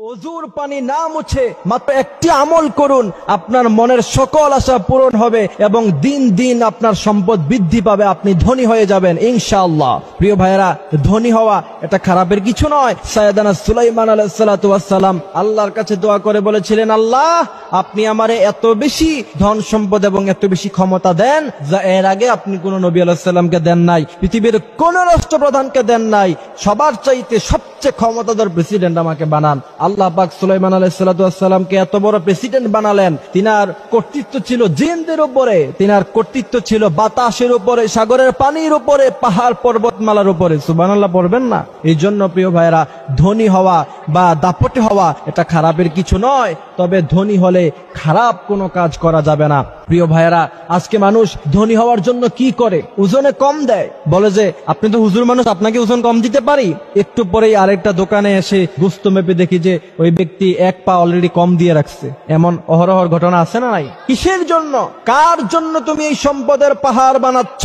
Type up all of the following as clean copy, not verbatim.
ওযুর পানি না মুছে মাত্র একটি আমল করুন, আপনার মনের সকল আশা পূরণ হবে এবং দিন দিন আপনার সম্পদ বৃদ্ধি পাবে, আপনি ধনী হয়ে যাবেন ইনশাআল্লাহ। প্রিয় ভাইয়েরা, ধনী হওয়া এটা খারাপের কিছু নয়। সাইয়েদানা সুলাইমান আলাইহিস সালাতু ওয়াস সালাম আল্লাহর কাছে দোয়া করে বলেছিলেন, আল্লাহ আপনি আমারে এত বেশি ধন সম্পদ এবং এত বেশি ক্ষমতা দেন যা এর আগে আপনি কোন নবী আলাইহিস সালামকে দেন নাই, পৃথিবীর কোন রাষ্ট্রপ্রধানকে দেন নাই। সবার চাইতে সবচেয়ে ক্ষমতাধর প্রেসিডেন্ট আমাকে বানান। আল্লাহ পাক সুলাইমান আলাইহিস সালাতু ওয়াস সালামকে এত বড় প্রেসিডেন্ট বানালেন, তিনার কর্তৃত্ব ছিল জিনদের উপরে, তিনার কর্তৃত্ব ছিল বাতাসের উপরে, সাগরের পানির উপরে, পাহাড় পর্বতমালার উপরে। সুবহানাল্লাহ পড়বেন না? এই জন্য প্রিয় ভাইরা, ধনী হওয়া বা দাপটে হওয়া এটা খারাপের কিছু নয়, তবে ধনী হলে খারাপ কোনো কাজ করা যাবে না। প্রিয় ভাইয়েরা, আজকে মানুষ ধনী হওয়ার জন্য কি করে? ওজনে কম দেয়, বলে যে আপনি তো হুজুর মানুষ, আপনাকে ওজন কম দিতে পারি। একটু পরেই আরেকটা দোকানে এসে গোস্ত মেপে দেখি যে ওই ব্যক্তি এক পা অলরেডি কম দিয়ে রাখছে। এমন অহরহর ঘটনা আছে না নাই? কিসের জন্য, কার জন্য তুমি এই সম্পদের পাহাড় বানাচ্ছ?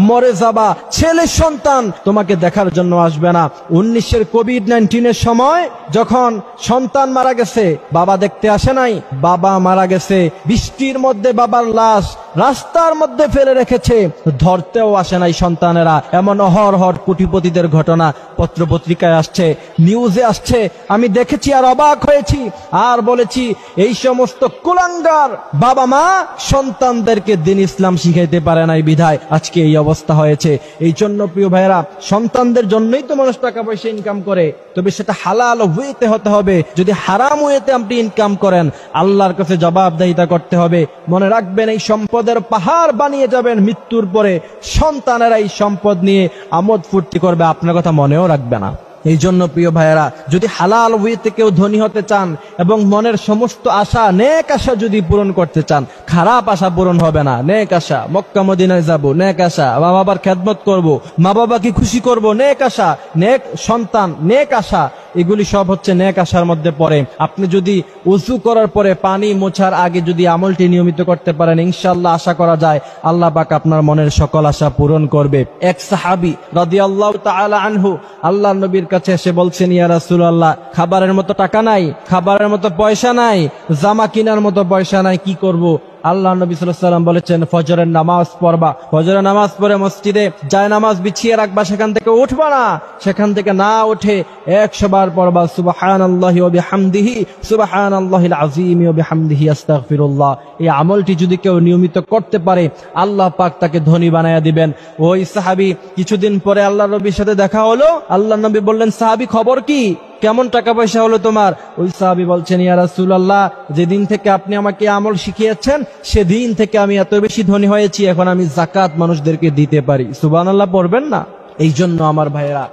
মরে যাবা, ছেলে সন্তান তোমাকে দেখার জন্য আসবে না। 19 কোভিড-19 সময় যখন সন্তান মারা গেছে, বাবা দেখতে আসে নাই, বাবা মারা গেছে, বৃষ্টির মধ্যে বাবার লাশ রাস্তার মধ্যে ফেলে রেখেছে, ধরতেও আসে নাই সন্তানেরা। এমন অহরহর কোটিপতিদের ঘটনা পত্রপত্রিকায় আসছে, নিউজে আসছে, আমি দেখেছি আর অবাক হয়েছি। আর বলেছি, এই সমস্ত কুলাঙ্গার বাবা মা সন্তানদেরকে দিন ইসলাম শিখাইতে পারে নাই বিধায় আজকে এই অবস্থা হয়েছে। এই জন্য প্রিয় ভাইয়েরা, সন্তানদের জন্যই তো মানুষ টাকা পয়সা ইনকাম করে, তবে সেটা হালাল ওয়েতে হতে হবে। যদি হারাম ওয়েতে আপনি ইনকাম করেন, আল্লাহর কাছে জবাবদিহিতা করতে হবে। মনে রাখবেন, এই সম্পদের পাহাড় বানিয়ে যাবেন, মৃত্যুর পরে সন্তানেরা এই সম্পদ নিয়ে আমোদ ফুর্তি করবে, আপনার কথা মনেও রাখবে না। এই জন্য প্রিয় ভাইয়েরা, যদি হালাল ওয়েতে কেউ ধনী হতে চান এবং মনের সমস্ত আশা, নেক আশা যদি পূরণ করতে চান, খারাপ আশা পূরণ হবে না। নেক আশা, মক্কা মদিনায় যাব, নেক আশা, মা বাবার খেদমত করব, মা বাবাকে খুশি করব, নেক আশা, নেক সন্তান, নেক আশা, এগুলি সব হচ্ছে নেক আশার মধ্যে পড়ে। আপনি যদি ওযু করার পরে পানি মোছার আগে যদি আমলটি নিয়মিত করতে পারেন, ইনশাআল্লাহ আশা করা যায় আল্লাহ পাক আপনার মনের সকল আশা পূরণ করবে। এক সাহাবী রাদিয়াল্লাহু তাআলা আনহু আল্লাহর নবীর কাছে এসে বলছেন, ইয়া রাসূলুল্লাহ, খাবারের মতো টাকা নাই, খাবারের মতো পয়সা নাই, জামা কেনার মতো পয়সা নাই, কি করব? আল্লাহ নবী সাল্লাল্লাহু আলাইহি ওয়াসাল্লাম বলেছেন, ফজরের নামাজ পড়বা, ফজরের নামাজ পড়ে মসজিদে যায় নামাজ বিছিয়ে রাখবা, সেখান থেকে উঠবা না, সেখান থেকে না উঠে 100 বার পড়বা সুবহানাল্লাহি ওয়া বিহামদিহি সুবহানাল্লাহিল আযীম ওয়া বিহামদিহি আস্তাগফিরুল্লাহ। এই আমলটি যদি কেউ নিয়মিত করতে পারে, আল্লাহ পাক তাকে ধনী বানায়া দিবেন। ওই সাহাবী কিছুদিন পরে আল্লাহর নবীর সাথে দেখা হলো। আল্লাহর নবী বললেন, সাহাবী খবর কি, কেমন টাকা পয়সা হলো তোমার? ওই সাহাবী বলছেন, ইয়া রাসূলুল্লাহ, যেদিন থেকে আপনি আমাকে আমল শিখিয়েছেন সেদিন থেকে আমি এত বেশি ধনী হয়েছি, এখন আমি যাকাত মানুষদেরকে দিতে পারি। সুবহানাল্লাহ পড়বেন না? এই জন্য আমার ভাইয়েরা,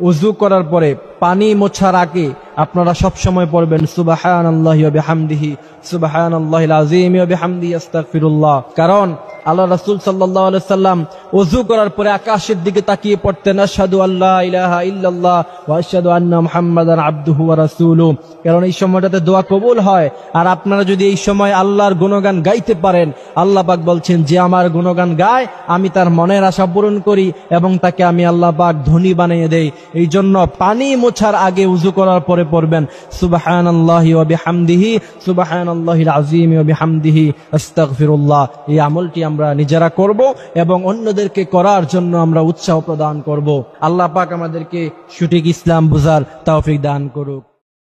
ওযু করার পরে পানি মোছার আগে আপনারা সব সময় পড়বেন সুবহানাল্লাহি ওয়া বিহামদিহি সুবহানাল্লাহিল আযীম ওয়া বিহামদিহি আস্তাগফিরুল্লাহ। কারণ আল্লাহ রাসূল সাল্লাল্লাহু আলাইহি সাল্লাম ওযু করার পরে আকাশের দিকে তাকিয়ে পড়তেন, আশহাদু আল্লা ইলাহা ইল্লাল্লাহ ওয়া আশহাদু আন্না মুহাম্মাদান আবদুহু ওয়া রাসূলুহু। কারণ এই সময়টাতে দোয়া কবুল হয়। আর আপনারা যদি এই সময় আল্লাহর গুণগান গাইতে পারেন, আল্লাহ পাক বলছেন, যে আমার গুণগান গায় আমি তার মনের আশা পূরণ করি এবং তাকে আমি আল্লাহ পাক ধনী বানিয়ে দেই। এই জন্য পানি মোছার আগে ওযু করার পরে পড়বেন সুবহানাল্লাহি ওয়া বিহামদিহি সুবহানাল্লাহিল আযীম ওয়া বিহামদিহি আস্তাগফিরুল্লাহ। এই আমলটি আমরা নিজেরা করব এবং অন্যদেরকে করার জন্য আমরা উৎসাহ প্রদান করব। আল্লাহ পাক আমাদেরকে সঠিক ইসলাম বুঝার তৌফিক দান করুক।